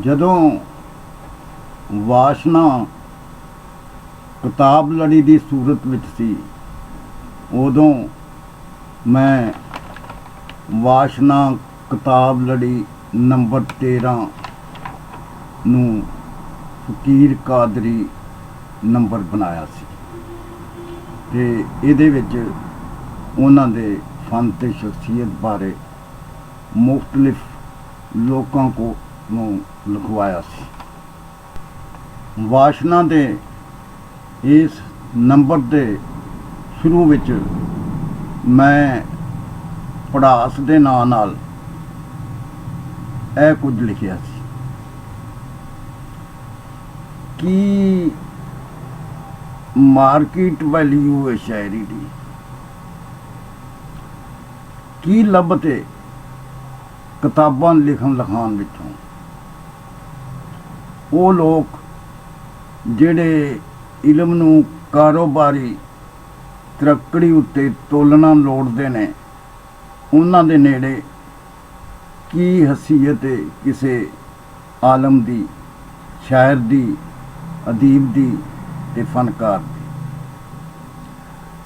ਜਦੋਂ ਵਾਸ਼ਨਾ ਕਿਤਾਬ ਲੜੀ ਦੀ ਸੂਰਤ ਵਿੱਚ ਸੀ, ਉਦੋਂ ਮੈਂ ਵਾਸ਼ਨਾ ਕਿਤਾਬ ਲੜੀ ਨੰਬਰ 13 ਨੂੰ ਫਕੀਰ ਕਾਦਰੀ ਨੰਬਰ ਬਣਾਇਆ ਸੀ ਤੇ ਇਹਦੇ ਵਿੱਚ ਉਹਨਾਂ ਦੇ ਫਨ ਤੇ ਸ਼ਖਸੀਅਤ ਬਾਰੇ ਮੁਖਤਲਿਫ ਲੋਕਾਂ ਨੂੰ ਲਿਖਵਾਇਆ ਸੀ। ਵਾਸ਼ਨਾ ਦੇ ਇਸ ਨੰਬਰ ਦੇ ਸ਼ੁਰੂ ਵਿੱਚ ਮੈਂ ਪੜਾਸ ਦੇ ਨਾਂ ਨਾਲ ਇਹ ਕੁਝ ਲਿਖਿਆ ਸੀ ਕਿ ਮਾਰਕੀਟ ਵੈਲਿਊ ਹੈ ਸ਼ਾਇਰੀ ਦੀ, ਕੀ ਲੱਭਤੇ ਕਿਤਾਬਾਂ ਲਿਖਣ ਲਿਖਾਉਣ ਵਿੱਚੋਂ ਉਹ ਲੋਕ ਜਿਹੜੇ ਇਲਮ ਨੂੰ ਕਾਰੋਬਾਰੀ ਤਰੱਕੜੀ ਉੱਤੇ ਤੋਲਣਾ ਲੋੜਦੇ ਨੇ, ਉਹਨਾਂ ਦੇ ਨੇੜੇ ਕੀ ਹਸੀਅਤ ਹੈ ਕਿਸੇ ਆਲਮ ਦੀ, ਸ਼ਾਇਰ ਦੀ, ਅਦੀਬ ਦੀ ਤੇ ਫਨਕਾਰ ਦੀ।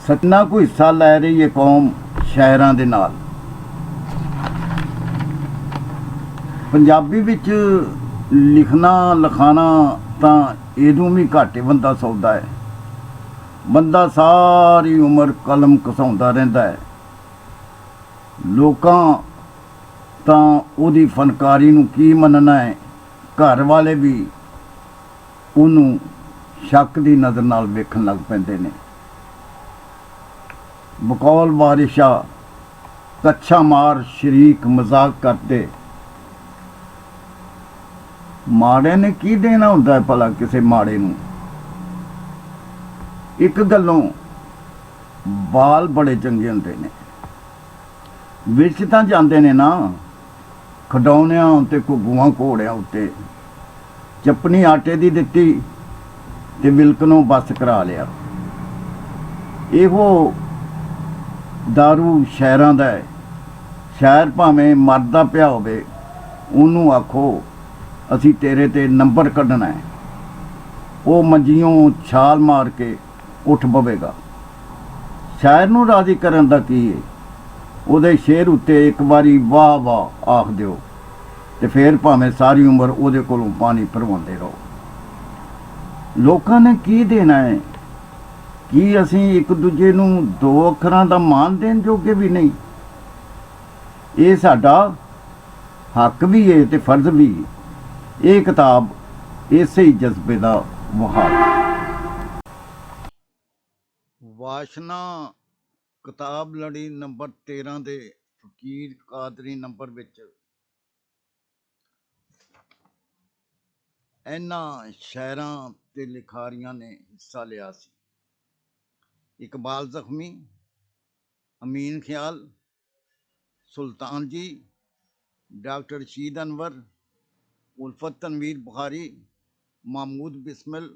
ਸਤਨਾ ਕੋਈ ਹਿੱਸਾ ਲੈ ਰਹੀ ਹੈ ਕੌਮ ਸ਼ਾਇਰਾਂ ਦੇ ਨਾਲ। ਪੰਜਾਬੀ ਵਿੱਚ ਲਿਖਣਾ ਲਿਖਾਣਾ ਤਾਂ ਇਹਦੋਂ ਵੀ ਘਾਟੇ ਬੰਦਾ ਸੌਦਾ ਹੈ। ਬੰਦਾ ਸਾਰੀ ਉਮਰ ਕਲਮ ਘਸਾਉਂਦਾ ਰਹਿੰਦਾ ਹੈ। ਲੋਕਾਂ ਤਾਂ ਉਹਦੀ ਫਨਕਾਰੀ ਨੂੰ ਕੀ ਮੰਨਣਾ ਹੈ, ਘਰ ਵਾਲੇ ਵੀ ਉਹਨੂੰ ਸ਼ੱਕ ਦੀ ਨਜ਼ਰ ਨਾਲ ਵੇਖਣ ਲੱਗ ਪੈਂਦੇ ਨੇ। ਬਕੌਲ ਬਾਰਿਸ਼ਾ ਕੱਛਾ ਮਾਰ ਸ਼ਰੀਕ ਮਜ਼ਾਕ ਕਰਦੇ। ਮਾੜੇ ਨੇ ਕੀ ਦੇਣਾ ਹੁੰਦਾ ਹੈ ਭਲਾ ਕਿਸੇ ਮਾੜੇ ਨੂੰ। ਇੱਕ ਗੱਲੋਂ ਬਾਲ ਬੜੇ ਚੰਗੇ ਹੁੰਦੇ ਨੇ, ਵਿੱਚ ਤਾਂ ਜਾਂਦੇ ਨੇ ਨਾ ਖਡਾਉਣਿਆਂ ਉੱਤੇ, ਘੁੱਗੂਆਂ ਘੋੜਿਆਂ ਉੱਤੇ। ਚੱਪਣੀ ਆਟੇ ਦੀ ਦਿੱਤੀ ਤੇ ਵਿਲਕਣੋਂ ਬਸ ਕਰਾ ਲਿਆ। ਇਹੋ ਦਾਰੂ ਸ਼ਾਇਰਾਂ ਦਾ ਹੈ। ਸ਼ਾਇਰ ਭਾਵੇਂ ਮਰਦਾ ਪਿਆ ਹੋਵੇ, ਉਹਨੂੰ ਆਖੋ ਅਸੀਂ ਤੇਰੇ ਤੇ ਨੰਬਰ ਕੱਢਣਾ ਹੈ, ਉਹ ਮੰਜੀਓਂ ਛਾਲ ਮਾਰ ਕੇ ਉੱਠ ਪਵੇਗਾ। ਸ਼ਾਇਰ ਨੂੰ ਰਾਜ਼ੀ ਕਰਨ ਦਾ ਕੀ ਹੈ? ਉਹਦੇ ਸ਼ੇਰ ਉੱਤੇ ਇੱਕ ਵਾਰੀ ਵਾਹ ਵਾਹ ਆਖ ਦਿਓ ਤੇ ਫਿਰ ਭਾਵੇਂ ਸਾਰੀ ਉਮਰ ਉਹਦੇ ਕੋਲੋਂ ਪਾਣੀ ਭਰਵਾਉਂਦੇ ਰਹੋ। ਲੋਕਾਂ ਨੇ ਕੀ ਦੇਣਾ ਹੈ? ਕੀ ਅਸੀਂ ਇੱਕ ਦੂਜੇ ਨੂੰ ਦੋ ਅੱਖਰਾਂ ਦਾ ਮਾਣ ਦੇਣ ਜੋਗੇ ਵੀ ਨਹੀਂ? ਇਹ ਸਾਡਾ ਹੱਕ ਵੀ ਹੈ ਤੇ ਫਰਜ਼ ਵੀ। ਇਹ ਕਿਤਾਬ ਇਸੇ ਹੀ ਜਜ਼ਬੇ ਦਾ ਵਹਾਰ। ਵਾਸ਼ਨਾ ਕਿਤਾਬ ਲੜੀ ਨੰਬਰ 13 ਦੇ ਫਕੀਰ ਕਾਦਰੀ ਨੰਬਰ ਵਿੱਚ ਇਹਨਾਂ ਸ਼ਾਇਰਾਂ ਤੇ ਲਿਖਾਰੀਆਂ ਨੇ ਹਿੱਸਾ ਲਿਆ ਸੀ। ਇਕਬਾਲ ਜ਼ਖਮੀ, ਅਮੀਨ ਖਿਆਲ, ਸੁਲਤਾਨ ਜੀ, डॉक्टर रशीद अनवर, उल्फत तनवीर बुखारी, महमूद बिस्मिल,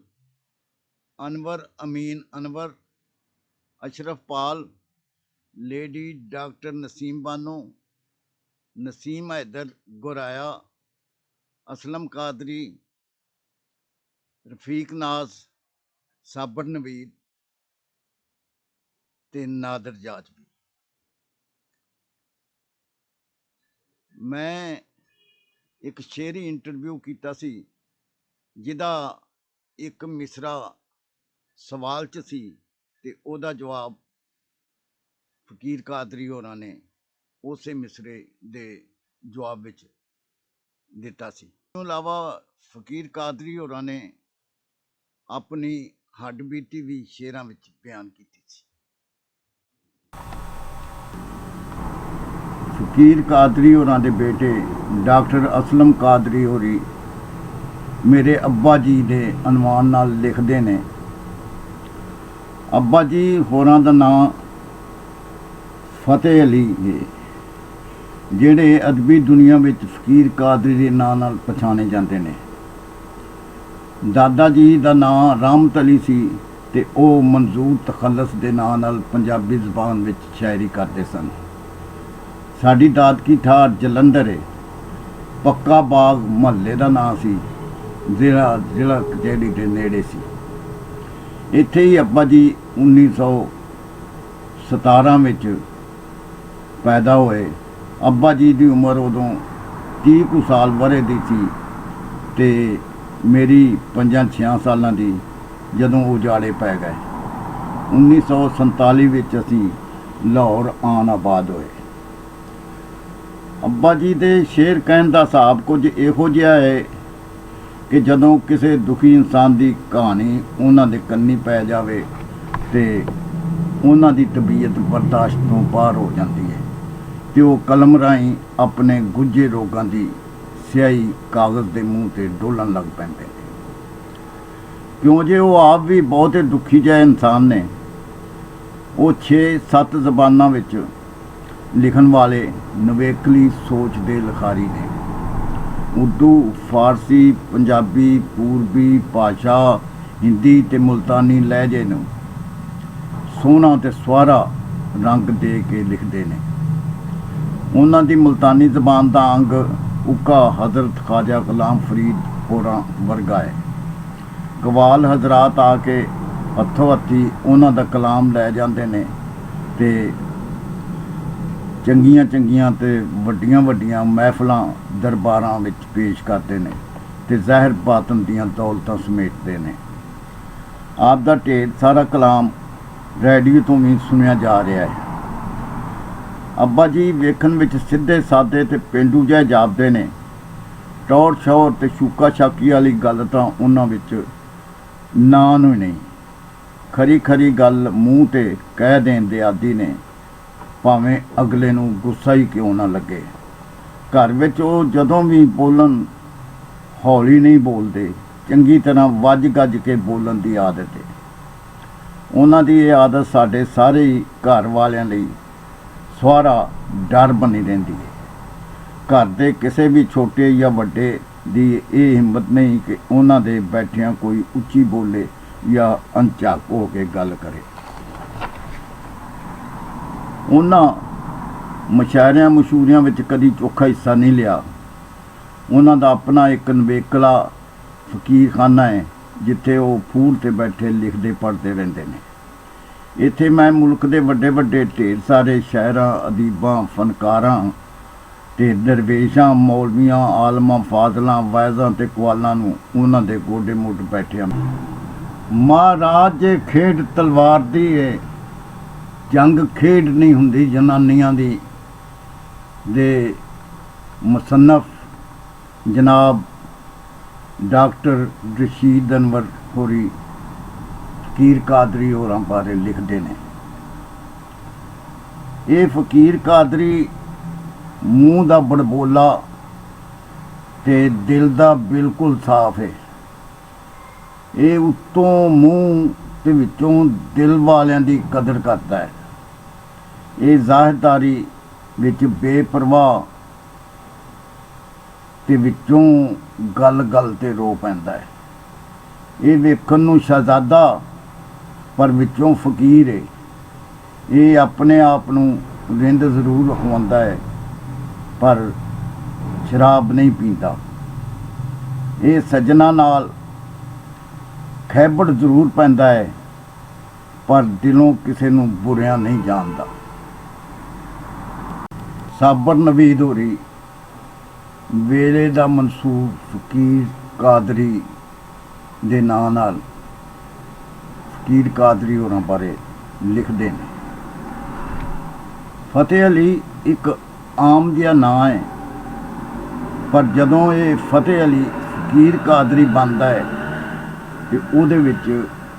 अनवर अमीन अनवर, अशरफ पाल, लेडी डॉक्टर नसीम बानो, नसीम हैदर गुराया, असलम कादरी, रफीक नाज, साबर नवीद ते नादर जाजवी। मैं एक शेरी इंटरव्यू किया सी, जिहदा एक मिसरा सवाल च सी ते ओहदा जवाब फकीर कादरी होरां ने उसे मिसरे दे जवाब विच दिता सी। इस तों इलावा फकीर कादरी होरां ने अपनी हड्ड बीती भी शेरां विच बयान की सी। फकीर कादरी होरां दे बेटे डॉक्टर असलम कादरी होरी मेरे अब्बा जी दे अनवान नाल लिखदे ने। अब्बा जी होरां दा नाम फतेह अली है, जिहड़े अदबी दुनिया विच फकीर कादरी दे नाम नाल पछाणे जांदे ने। दादा जी दा नाम रहमत अली सी ते ओह मंजूर तखल्लस दे नाम नाल पंजाबी ज़बान विच शायरी करदे सन। साडी दादकी ठार जलंधर है पक्का बाग महल्ले का नाम सी, जिला कचहरी के नेड़े सी। इत्थे ही अब्बा जी 1917 ਵਿੱਚ पैदा होए। अब्बा जी की उम्र उदों 30 कुछ साल वरे दी सी ते मेरी 5-6 सालों की जदों उजाड़े पै गए। 1947 ਵਿੱਚ ਅਸੀਂ लाहौर आन आबाद होए। अब्बा जी ਦੇ शेर कहण ਦਾ ਹਿਸਾਬ ਕੁਝ ਇਹੋ ਜਿਹਾ ਹੈ कि ਜਦੋਂ ਕਿਸੇ ਦੁਖੀ ਇਨਸਾਨ ਦੀ ਕਹਾਣੀ ਉਹਨਾਂ ਦੇ ਕੰਨੀ ਪੈ ਜਾਵੇ ਤੇ ਉਹਨਾਂ ਦੀ ਤਬੀਅਤ ਬਰਦਾਸ਼ਤ ਤੋਂ ਬਾਹਰ ਹੋ ਜਾਂਦੀ ਹੈ ਤੇ ਉਹ ਕਲਮ ਰਾਹੀਂ ਆਪਣੇ ਗੁੱਝੇ ਰੋਗਾਂ ਦੀ ਸਿਆਹੀ ਕਾਗਜ਼ ਦੇ ਮੂੰਹ ਤੇ ਡੋਲਣ ਲੱਗ ਪੈਂਦੇ ਨੇ। ਕਿਉਂ ਜੇ ਉਹ ਆਪ ਵੀ ਬਹੁਤ ਦੁਖੀ ਜਿਹਾ ਇਨਸਾਨ ਨੇ। ਉਹ 6-7 ਜ਼ਬਾਨਾਂ ਵਿੱਚ ਲਿਖਣ ਵਾਲੇ ਨਵੇਕਲੀ ਸੋਚ ਦੇ ਲਿਖਾਰੀ ਨੇ। ਉਰਦੂ, ਫਾਰਸੀ, ਪੰਜਾਬੀ, ਪੂਰਬੀ ਭਾਸ਼ਾ, ਹਿੰਦੀ ਤੇ ਮੁਲਤਾਨੀ ਲਹਿਜੇ ਨੂੰ ਸੋਹਣਾ ਤੇ ਸੁਹਾਰਾ ਰੰਗ ਦੇ ਕੇ ਲਿਖਦੇ ਨੇ। ਉਹਨਾਂ ਦੀ ਮੁਲਤਾਨੀ ਜ਼ਬਾਨ ਦਾ ਅੰਗ ਉੱਕਾ ਹਜ਼ਰਤ ख्वाजा गुलाम फरीद ਹੋਰਾਂ ਵਰਗਾ ਹੈ। ਗਵਾਲ ਹਜ਼ਰਾਤ ਆ ਕੇ ਹੱਥੋਂ ਹੱਥੀ ਉਹਨਾਂ ਦਾ ਕਲਾਮ ਲੈ ਜਾਂਦੇ ਨੇ ਤੇ ਚੰਗੀਆਂ ਚੰਗੀਆਂ ਤੇ ਵੱਡੀਆਂ ਵੱਡੀਆਂ ਮਹਿਫਲਾਂ ਦਰਬਾਰਾਂ ਵਿੱਚ ਪੇਸ਼ ਕਰਦੇ ਨੇ ਤੇ ਜ਼ਾਹਿਰ ਬਾਤਨ ਦੀਆਂ ਦੌਲਤਾਂ ਸਮੇਟਦੇ ਨੇ। ਆਪ ਦਾ ਢੇਰ ਸਾਰਾ ਕਲਾਮ ਰੇਡੀਓ ਤੋਂ ਵੀ ਸੁਣਿਆ ਜਾ ਰਿਹਾ ਹੈ। ਅੱਬਾ ਜੀ ਵੇਖਣ ਵਿੱਚ ਸਿੱਧੇ ਸਾਦੇ ਤੇ ਪੇਂਡੂ ਜਿਹੇ ਜਾਪਦੇ ਨੇ। ਟੌਰ ਸ਼ੌਰ ਤੇ ਸ਼ੂਕਾ ਛਾਕੀ ਵਾਲੀ ਗੱਲ ਤਾਂ ਉਹਨਾਂ ਵਿੱਚ ਨਾਂ ਨੂੰ ਨਹੀਂ। ਖਰੀ ਖਰੀ ਗੱਲ ਮੂੰਹ ਤੇ ਕਹਿ ਦੇਣ ਦੇ ਆਦੀ ਨੇ, ਭਾਵੇਂ ਅਗਲੇ ਨੂੰ ਗੁੱਸਾ ਹੀ ਕਿਉਂ ਨਾ ਲੱਗੇ। ਘਰ ਵਿੱਚ ਉਹ ਜਦੋਂ ਵੀ ਬੋਲਣ ਹੌਲੀ ਨਹੀਂ ਬੋਲਦੇ, ਚੰਗੀ ਤਰ੍ਹਾਂ ਵੱਜ ਗੱਜ ਕੇ ਬੋਲਣ ਦੀ ਆਦਤ ਹੈ। ਉਹਨਾਂ ਦੀ ਇਹ ਆਦਤ ਸਾਡੇ ਸਾਰੇ ਹੀ ਘਰ ਵਾਲਿਆਂ ਲਈ ਸੁਹਾਰਾ ਡਰ ਬਣੀ ਰਹਿੰਦੀ ਹੈ। ਘਰ ਦੇ ਕਿਸੇ ਵੀ ਛੋਟੇ ਜਾਂ ਵੱਡੇ ਦੀ ਇਹ ਹਿੰਮਤ ਨਹੀਂ ਕਿ ਉਹਨਾਂ ਦੇ ਬੈਠਿਆਂ ਕੋਈ ਉੱਚੀ ਬੋਲੇ ਜਾਂ ਅਣਝੱਕ ਹੋ ਕੇ ਗੱਲ ਕਰੇ। ਉਹਨਾਂ ਮੁਸ਼ਾਇਰਿਆਂ ਮਸ਼ਹੂਰੀਆਂ ਵਿੱਚ ਕਦੀ ਚੋਖਾ ਹਿੱਸਾ ਨਹੀਂ ਲਿਆ। ਉਹਨਾਂ ਦਾ ਆਪਣਾ ਇੱਕ ਨਵੇਕਲਾ ਫਕੀਰਖਾਨਾ ਹੈ ਜਿੱਥੇ ਉਹ ਫੂਲ ਤੇ ਬੈਠੇ ਲਿਖਦੇ ਪੜ੍ਹਦੇ ਰਹਿੰਦੇ ਨੇ। ਇੱਥੇ ਮੈਂ ਮੁਲਕ ਦੇ ਵੱਡੇ ਵੱਡੇ ਢੇਰ ਸਾਰੇ ਸ਼ਾਇਰਾਂ, ਅਦੀਬਾਂ, ਫਨਕਾਰਾਂ ਤੇ ਦਰਵੇਸ਼ਾਂ, ਮੌਲਵੀਆਂ, ਆਲਮਾਂ, ਫਾਜ਼ਲਾਂ, ਵਾਇਜ਼ਾਂ ਤੇ ਕੁਆਲਾਂ ਨੂੰ ਉਹਨਾਂ ਦੇ ਗੋਡੇ ਮੁੱਢ ਬੈਠਿਆਂ ਮਹਾਰਾਜ ਜੇ ਖੇਡ ਤਲਵਾਰ ਦੀ ਹੈ, ਜੰਗ ਖੇਡ ਨਹੀਂ ਹੁੰਦੀ ਜਨਾਨੀਆਂ ਦੀ। ਦੇ ਮੁਸੰਨਫ ਜਨਾਬ ਡਾਕਟਰ ਰਸ਼ੀਦ ਅਨਵਰ ਹੋਰੀ ਫਕੀਰ ਕਾਦਰੀ ਹੋਰਾਂ ਬਾਰੇ ਲਿਖਦੇ ਨੇ। ਇਹ ਫਕੀਰ ਕਾਦਰੀ ਮੂੰਹ ਦਾ ਬੜਬੋਲਾ ਤੇ ਦਿਲ ਦਾ ਬਿਲਕੁਲ ਸਾਫ਼ ਹੈ। ਇਹ ਉੱਤੋਂ ਮੂੰਹ ਤੇ ਵਿੱਚੋਂ ਦਿਲ ਵਾਲਿਆਂ ਦੀ ਕਦਰ ਕਰਦਾ ਹੈ। ਇਹ ਜ਼ਾਹਿਰਦਾਰੀ ਵਿੱਚ ਬੇਪਰਵਾਹ ਤੇ ਵਿੱਚੋਂ ਗੱਲ ਗੱਲ ਤੇ ਰੋ ਪੈਂਦਾ ਹੈ। ਇਹ ਵੇਖਣ ਨੂੰ ਸ਼ਹਿਜ਼ਾਦਾ ਪਰ ਵਿੱਚੋਂ ਫਕੀਰ ਹੈ। ਇਹ ਆਪਣੇ ਆਪ ਨੂੰ ਰਿੰਦ ਜ਼ਰੂਰ ਰਖਵਾਉਂਦਾ ਹੈ ਪਰ ਸ਼ਰਾਬ ਨਹੀਂ ਪੀਂਦਾ। ਇਹ ਸੱਜਣਾ ਨਾਲ ਖੈਬੜ ਜ਼ਰੂਰ ਪੈਂਦਾ ਹੈ ਪਰ ਦਿਲੋਂ ਕਿਸੇ ਨੂੰ ਬੁਰਿਆਂ ਨਹੀਂ ਜਾਣਦਾ। ਸਾਬਰ ਨਵੀਦ ਹੋਰੀ ਵੇਲੇ ਦਾ ਮਨਸੂਬ ਫਕੀਰ ਕਾਦਰੀ ਦੇ ਨਾਂ ਨਾਲ ਫਕੀਰ ਕਾਦਰੀ ਹੋਰਾਂ ਬਾਰੇ ਲਿਖਦੇ ਨੇ। ਫਤਿਹ ਅਲੀ ਇੱਕ ਆਮ ਜਿਹਾ ਨਾਂ ਹੈ ਪਰ ਜਦੋਂ ਇਹ ਫਤਿਹ ਅਲੀ ਫਕੀਰ ਕਾਦਰੀ ਬਣਦਾ ਹੈ ਤੇ ਉਹਦੇ ਵਿੱਚ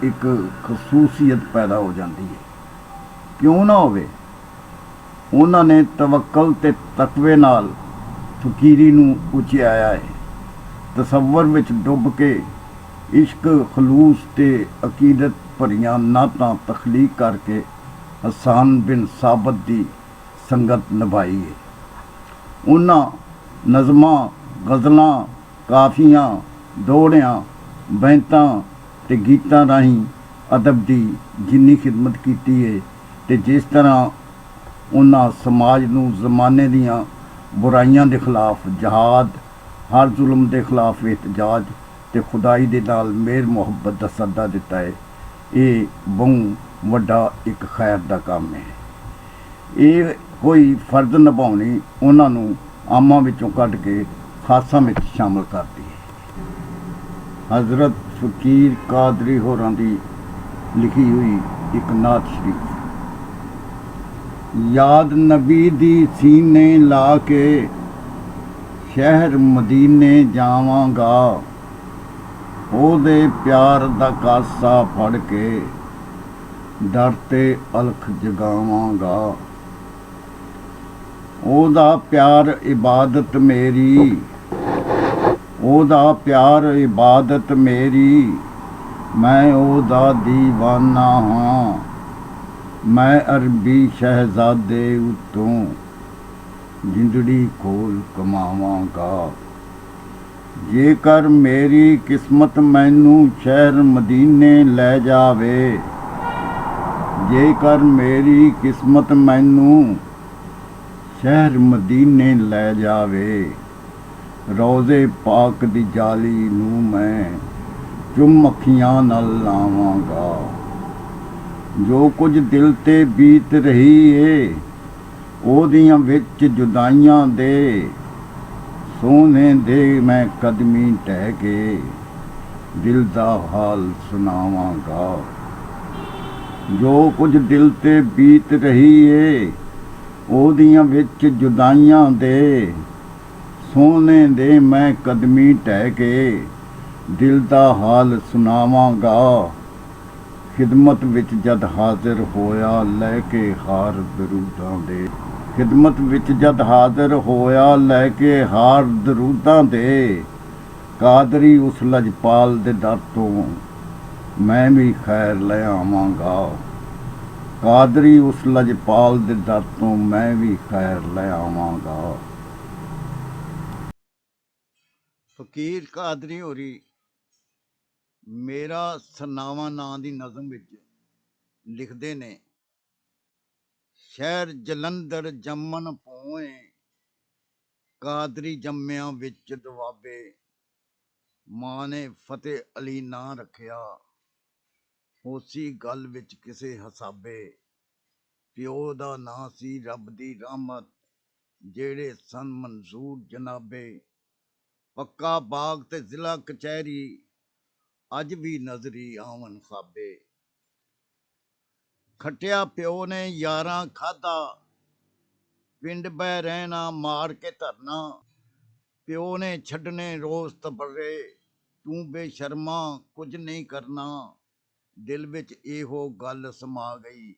ਇੱਕ ਖਸੂਸੀਅਤ ਪੈਦਾ ਹੋ ਜਾਂਦੀ ਹੈ। ਕਿਉਂ ਨਾ ਹੋਵੇ, ਉਹਨਾਂ ਨੇ ਤਵੱਕਲ ਤੇ ਤਕਵੇ ਨਾਲ ਫਕੀਰੀ ਨੂੰ ਉਚਿਆਇਆ ਹੈ। ਤਸੱਵਰ ਵਿੱਚ ਡੁੱਬ ਕੇ ਇਸ਼ਕ, ਖਲੂਸ ਤੇ ਅਕੀਦਤ ਭਰੀਆਂ ਨਾਤਾਂ ਤਖਲੀਕ ਕਰਕੇ ਹਸਾਨ ਬਿਨ ਸਾਬਤ ਦੀ ਸੰਗਤ ਨਿਭਾਈ ਹੈ। ਉਹਨਾਂ ਨਜ਼ਮਾਂ, ਗਜ਼ਲਾਂ, ਕਾਫੀਆਂ, ਦੋੜਿਆਂ, ਬੈਂਤਾਂ ਤੇ ਗੀਤਾਂ ਰਾਹੀਂ ਅਦਬ ਦੀ ਜਿੰਨੀ ਖਿਦਮਤ ਕੀਤੀ ਹੈ ਤੇ ਜਿਸ ਤਰ੍ਹਾਂ ਉਹਨਾਂ ਸਮਾਜ ਨੂੰ ਜ਼ਮਾਨੇ ਦੀਆਂ ਬੁਰਾਈਆਂ ਦੇ ਖਿਲਾਫ ਜਹਾਦ ਹਰ ਜ਼ੁਲਮ ਦੇ ਖਿਲਾਫ ਇhtਜਾਜ ਤੇ ਖੁਦਾਈ ਦੇ ਨਾਲ ਮੇਰ ਮੁਹੱਬਤ ਦਾ ਸੱਦਾ ਦਿੱਤਾ ਹੈ। ਇਹ ਬਹੁਤ ਵੱਡਾ ਇੱਕ ਖੈਰ ਦਾ ਕੰਮ ਹੈ। ਇਹ ਕੋਈ ਫਰਜ਼ ਨਿਭਾਉਣੀ ਉਹਨਾਂ ਨੂੰ ਆਮਾਂ ਵਿੱਚੋਂ ਕੱਢ ਕੇ ਖਾਸਾਂ ਵਿੱਚ ਸ਼ਾਮਲ ਕਰਦੀ ਹੈ। ਹਜ਼ਰਤ ਫਕੀਰ ਕਾਦਰੀ ਹੋਰਾਂ ਦੀ ਲਿਖੀ ਹੋਈ ਇੱਕ ਨਾਤ ਸ਼ਰੀਫ। ਯਾਦ ਨਬੀ ਦੀ ਸੀਨੇ ਲਾ ਕੇ ਸ਼ਹਿਰ ਮਦੀਨੇ ਜਾਵਾਂਗਾ, ਉਹਦੇ ਪਿਆਰ ਦਾ ਕਾਸਾ ਫੜ ਕੇ ਦਰ ਤੇ ਅਲਖ ਜਗਾਵਾਂਗਾ। ਉਹਦਾ ਪਿਆਰ ਇਬਾਦਤ ਮੇਰੀ, ਉਹਦਾ ਪਿਆਰ ਇਬਾਦਤ ਮੇਰੀ, ਮੈਂ ਉਹਦਾ ਦੀਵਾਨਾ ਹਾਂ। ਮੈਂ ਅਰਬੀ ਸ਼ਹਿਜ਼ਾਦੇ ਉੱਤੋਂ ਜਿੰਦੜੀ ਕੋਲ ਕਮਾਵਾਂਗਾ। ਜੇਕਰ ਮੇਰੀ ਕਿਸਮਤ ਮੈਨੂੰ ਸ਼ਹਿਰ ਮਦੀਨੇ ਲੈ ਜਾਵੇ, ਜੇਕਰ ਮੇਰੀ ਕਿਸਮਤ ਮੈਨੂੰ ਸ਼ਹਿਰ ਮਦੀਨੇ ਲੈ ਜਾਵੇ, ਰੋਜ਼ੇ ਪਾਕ ਦੀ ਜਾਲੀ ਨੂੰ ਮੈਂ ਚੁੰਮ ਅੱਖੀਆਂ ਨਾਲ ਲਾਵਾਂਗਾ। ਜੋ ਕੁਝ ਦਿਲ ਤੇ ਬੀਤ ਰਹੀ ਏ, ਉਹਦੀਆਂ ਵਿੱਚ ਜੁਦਾਈਆਂ ਦੇ ਸੋਹਣੇ ਦੇ ਮੈਂ ਕਦਮੀ ਢਹਿ ਕੇ ਦਿਲ ਦਾ ਹਾਲ ਸੁਣਾਵਾਂਗਾ। ਜੋ ਕੁਝ ਦਿਲ ਤੇ ਬੀਤ ਰਹੀ ਏ, ਉਹਦੀਆਂ ਵਿੱਚ ਜੁਦਾਈਆਂ ਦੇ ਸੋਹਣੇ ਦੇ ਮੈਂ ਕਦਮੀ ਢਹਿ ਕੇ ਦਿਲ ਦਾ ਹਾਲ ਸੁਣਾਵਾਂਗਾ। ਖਿਦਮਤ ਵਿੱਚ ਜਦ ਹਾਜ਼ਰ ਹੋਇਆ ਲੈ ਕੇ ਹਾਰ ਦਰੂਦਾਂ ਦੇ, ਖਿਦਮਤ ਵਿੱਚ ਜਦ ਹਾਜ਼ਰ ਹੋਇਆ ਲੈ ਕੇ ਹਾਰ ਦਰੂਦਾਂ ਦੇ, ਕਾਦਰੀ ਉਸ ਲਜਪਾਲ ਦੇ ਦਰ ਤੋਂ ਮੈਂ ਵੀ ਖੈਰ ਲੈ ਆਵਾਂਗਾ। ਕਾਦਰੀ ਉਸ ਲਜਪਾਲ ਦੇ ਦਰ ਤੋਂ ਮੈਂ ਵੀ ਖੈਰ ਲੈ ਆਵਾਂਗਾ। ਫਕੀਰ ਕਾਦਰੀ ਹੋਰੀ ਮੇਰਾ ਸਰਨਾਵਾ ਨਾਂ ਦੀ ਨਜ਼ਮ ਵਿੱਚ ਲਿਖਦੇ ਨੇ। ਸ਼ਹਿਰ ਜਲੰਧਰ ਜੰਮਣ ਪੋਏ, ਕਾਦਰੀ ਜੰਮਿਆਂ ਵਿੱਚ ਦੁਆਬੇ। ਮਾਂ ਨੇ ਫਤਿਹ ਅਲੀ ਨਾਂ ਰੱਖਿਆ, ਹੋਸੀ ਗੱਲ ਵਿੱਚ ਕਿਸੇ ਹਿਸਾਬੇ। ਪਿਓ ਦਾ ਨਾਂ ਸੀ ਰੱਬ ਦੀ ਰਹਿਮਤ, ਜਿਹੜੇ ਸਨ ਮਨਜ਼ੂਰ ਜਨਾਬੇ। ਪੱਕਾ ਬਾਗ ਤੇ ਜ਼ਿਲ੍ਹਾ ਕਚਹਿਰੀ, ਅੱਜ ਵੀ ਨਜ਼ਰੀ ਆਵਨ ਖਾਬੇ। ਖੱਟਿਆ ਪਿਓ ਨੇ ਯਾਰਾਂ ਖਾਧਾ, ਪਿੰਡ ਬਹਿ ਰਹਿਣਾ ਮਾਰ ਕੇ ਧਰਨਾ। ਪਿਓ ਨੇ ਛੱਡਣੇ ਰੋਜ਼ ਤਬਰੇ, ਤੂੰ ਬੇਸ਼ਰਮਾ ਕੁਝ ਨਹੀਂ ਕਰਨਾ। ਦਿਲ ਵਿੱਚ ਇਹੋ ਗੱਲ ਸਮਾ ਗਈ,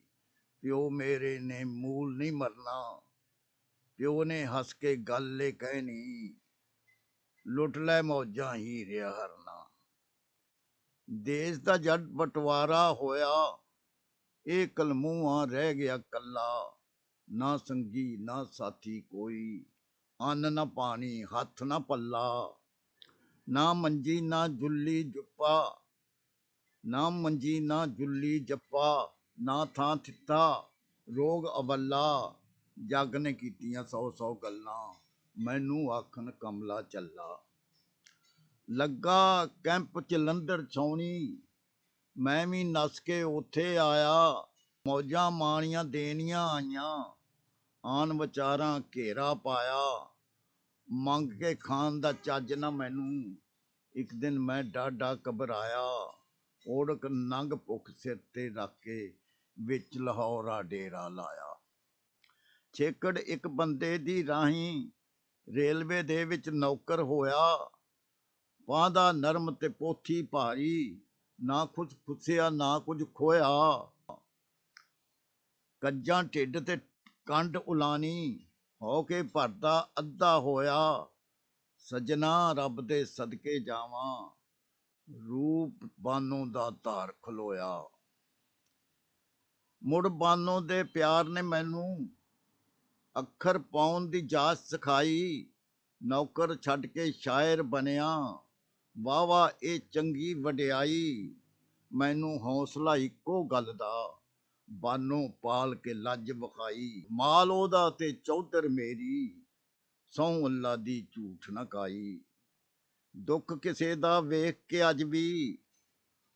ਪਿਓ ਮੇਰੇ ਨੇ ਮੂਲ ਨਹੀਂ ਮਰਨਾ। ਪਿਓ ਨੇ ਹੱਸ ਕੇ ਗੱਲ ਏ ਕਹਿਣੀ, ਲੁੱਟ ਲੈ ਮੌਜਾਂ ਹੀ ਰਿਹਾ ਹਰਨਾ। ਦੇਸ਼ ਦਾ ਜਦ ਬਟਵਾਰਾ ਹੋਇਆ, ਇਹ ਕਲਮੂਆਂ ਰਹਿ ਗਿਆ ਕੱਲਾ। ਨਾ ਸੰਗੀ ਨਾ ਸਾਥੀ ਕੋਈ, ਅੰਨ ਨਾ ਪਾਣੀ ਹੱਥ ਨਾ ਪੱਲਾ। ਨਾ ਮੰਜੀ ਨਾ ਜੁੱਲੀ ਜੁੱਪਾ, ਨਾ ਮੰਜੀ ਨਾ ਜੁੱਲੀ ਜੱਪਾ। ਨਾ ਥਾਂ ਥਿੱਤਾ ਰੋਗ ਅਵੱਲਾ, ਜੱਗ ਨੇ ਕੀਤੀਆਂ 100 ਗੱਲਾਂ, ਮੈਨੂੰ ਆਖਣ ਕਮਲਾ ਚੱਲਾ। ਲੱਗਾ ਕੈਂਪ ਜਲੰਧਰ ਛਾਉਣੀ, ਮੈਂ ਵੀ ਨੱਸ ਕੇ ਉੱਥੇ ਆਇਆ। ਮੌਜਾਂ ਮਾਣੀਆਂ ਦੇਣੀਆਂ ਆਈਆਂ, ਆਨ ਵਿਚਾਰਾਂ ਘੇਰਾ ਪਾਇਆ। ਮੰਗ ਕੇ ਖਾਣ ਦਾ ਚੱਜ ਨਾ ਮੈਨੂੰ, ਇੱਕ ਦਿਨ ਮੈਂ ਡਾਢਾ ਘਬਰਾਇਆ। ਓੜਕ ਨੰਗ ਭੁੱਖ ਸਿਰ ਤੇ ਰੱਖ ਕੇ, ਵਿੱਚ ਲਾਹੌਰਾ ਡੇਰਾ ਲਾਇਆ। ਛੇਕੜ ਇੱਕ ਬੰਦੇ ਦੀ ਰਾਹੀਂ, ਰੇਲਵੇ ਦੇ ਵਿੱਚ ਨੌਕਰ ਹੋਇਆ। ਪਾਂਦਾ ਨਰਮ ਤੇ ਪੋਥੀ ਭਾਰੀ, ਨਾ ਕੁਝ ਖੁੱਸਿਆ ਨਾ ਕੁਝ ਖੋਇਆ। ਕੱਜਾਂ ਢਿੱਡ ਤੇ ਕੰਡ ਉਲਾਨੀ, ਹੋ ਕੇ ਭਰਦਾ ਅੱਧਾ ਹੋਇਆ। ਸਜਣਾ ਰੱਬ ਦੇ ਸਦਕੇ ਜਾਵਾਂ, ਰੂਪ ਬਾਨੋ ਦਾ ਧਾਰ ਖਲੋਇਆ। ਮੁੜ ਬਾਨੋ ਦੇ ਪਿਆਰ ਨੇ ਮੈਨੂੰ, ਅੱਖਰ ਪਾਉਣ ਦੀ ਜਾਚ ਸਿਖਾਈ। ਨੌਕਰ ਛੱਡ ਕੇ ਸ਼ਾਇਰ ਬਣਿਆ, ਵਾਹ ਵਾਹ ਇਹ ਚੰਗੀ ਵਡਿਆਈ। ਮੈਨੂੰ ਹੌਸਲਾ ਇੱਕੋ ਗੱਲ ਦਾ, ਬਾਨੋ ਪਾਲ ਕੇ ਲੱਜ ਵਿਖਾਈ। ਮਾਲ ਉਹਦਾ ਤੇ ਚੌਧਰ ਮੇਰੀ, ਸਹੁੰ ਅੱਲਾ ਦੀ ਝੂਠ ਨਾ ਕਾਈ। ਦੁੱਖ ਕਿਸੇ ਦਾ ਵੇਖ ਕੇ ਅੱਜ ਵੀ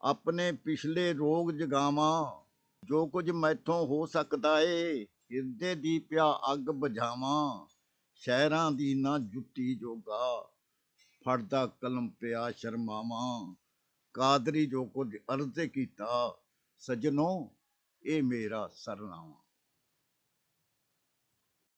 ਆਪਣੇ ਪਿਛਲੇ ਰੋਗ ਜਗਾਵਾਂ। ਜੋ ਕੁਝ ਮੈਥੋਂ ਹੋ ਸਕਦਾ ਏ ਹਿਰਦੇ ਦੀ ਪਿਆ ਅੱਗ ਬੁਝਾਵਾਂ। ਸ਼ਹਿਰਾਂ ਦੀ ਨਾ ਜੁੱਤੀ ਜੋਗਾ ਫੜਦਾ ਕਲਮ ਪਿਆ ਸ਼ਰਮਾਵਾਂ। ਕਾਦਰੀ ਜੋ ਕੁਝ ਅਰਜ਼ ਕੀਤਾ ਸਜਣੋ ਇਹ ਮੇਰਾ ਸਰਨਾਵਾ।